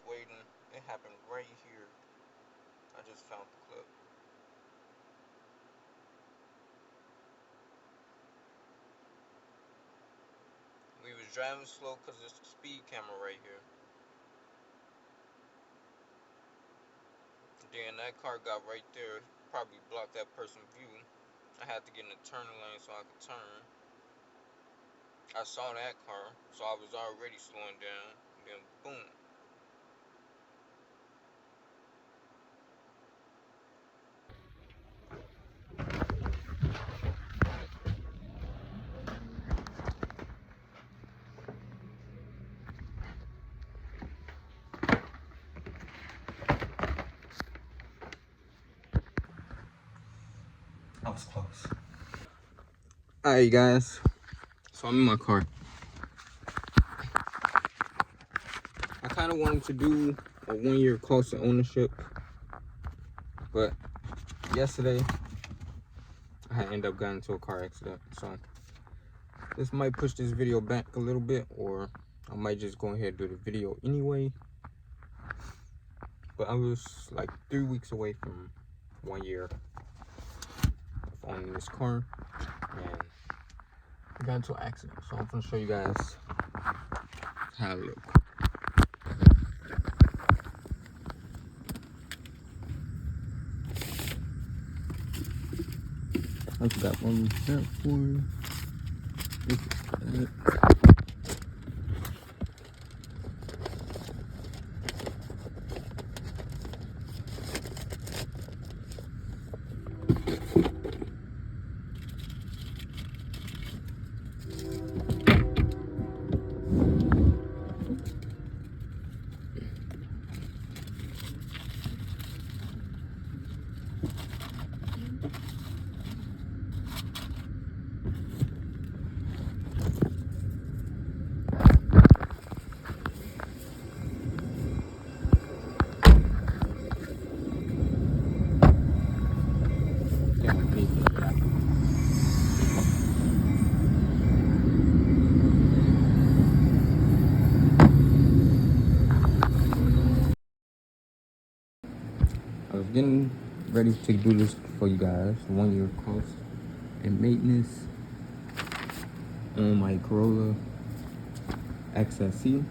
waiting. It happened right here. I just found the clip. We was driving slow because there's the speed camera right here. Then that car got right there, probably blocked that person's view. I had to get in the turn lane so I could turn. I saw that car, so I was already slowing down. Then boom. That was close. Alright, guys. So I'm in my car. I kind of wanted to do a 1 year cost of ownership, but yesterday I ended up getting into a car accident. So this might push this video back a little bit, or I might just go ahead and do the video anyway. But I was like 3 weeks away from 1 year of owning this car, and I got into an accident. So I'm gonna show you guys how it look. I forgot one that for. This is that. I was getting ready to do this for you guys. 1 year cost and maintenance on my Corolla XSE.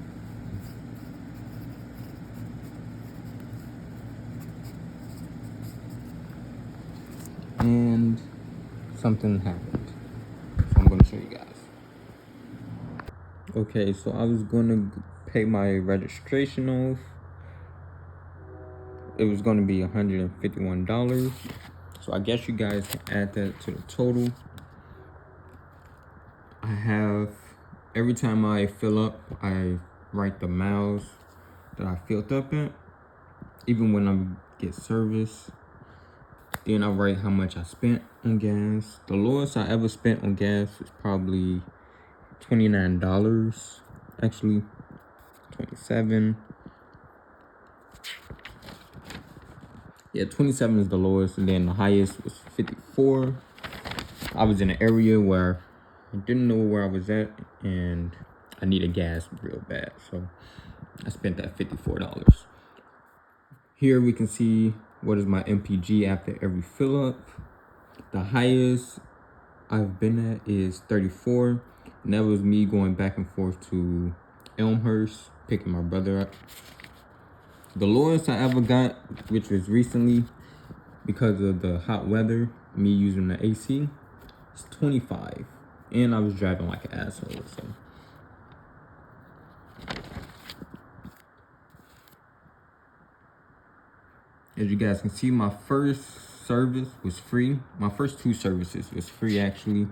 And something happened. So I'm gonna show you guys. Okay, so I was gonna pay my registration off. It was gonna be $151. So I guess you guys can add that to the total. I have, every time I fill up, I write the miles that I filled up at. Even when I get service, then I write how much I spent on gas. The lowest I ever spent on gas was probably $29. Actually, 27. Yeah, 27 is the lowest, and then the highest was 54. I was in an area where I didn't know where I was at, and I needed gas real bad, so I spent that $54. Here we can see what is my MPG after every fill up. The highest I've been at is 34, and that was me going back and forth to Elmhurst, picking my brother up. The lowest I ever got, which was recently because of the hot weather, me using the AC, is 25, and I was driving like an asshole. So as you guys can see, my first service was free. My first 2 services was free, actually.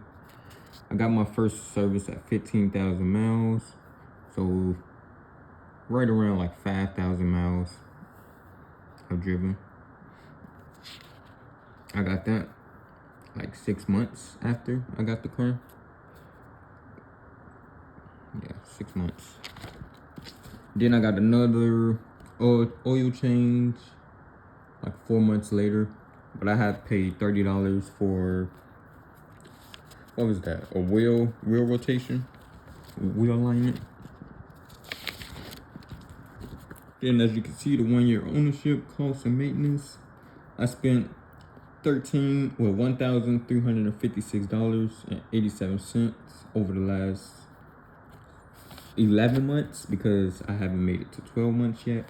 I got my first service at 15,000 miles, so right around like 5,000 miles I've driven. I got that like 6 months after I got the car. Yeah, 6 months. Then I got another oil change like 4 months later, but I had to pay $30 for, what was that? A wheel rotation, wheel alignment. Then as you can see, the 1 year ownership, cost and maintenance, I spent $1,356.87 over the last 11 months because I haven't made it to 12 months yet.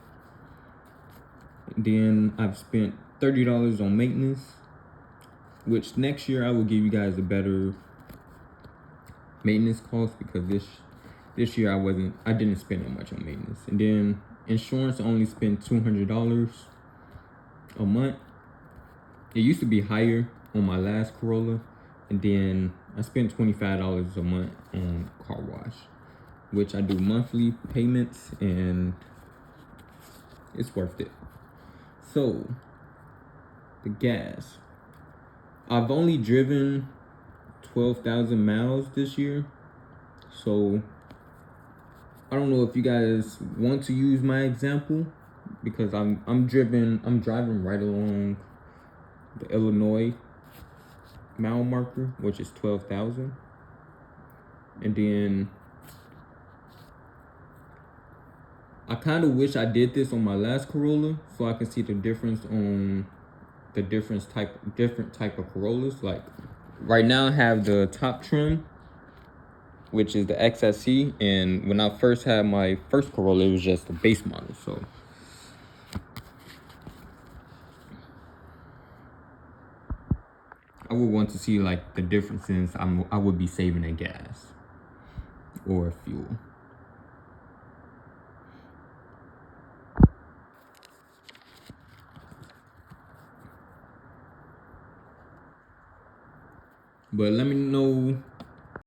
Then I've spent $30 on maintenance, which next year I will give you guys a better maintenance cost because this year I didn't spend that much on maintenance. And then insurance, I only spent $200 a month. It used to be higher on my last Corolla, and then I spent $25 a month on car wash, which I do monthly payments, and it's worth it. So the gas, I've only driven 12,000 miles this year, so I don't know if you guys want to use my example because I'm driving right along the Illinois mile marker, which is 12,000. And then I kind of wish I did this on my last Corolla so I can see the difference on the different type of Corollas. Like right now I have the top trim, which is the XSC, and when I first had my first Corolla, it was just the base model. So I would want to see like the difference since I would be saving in gas or fuel. But let me know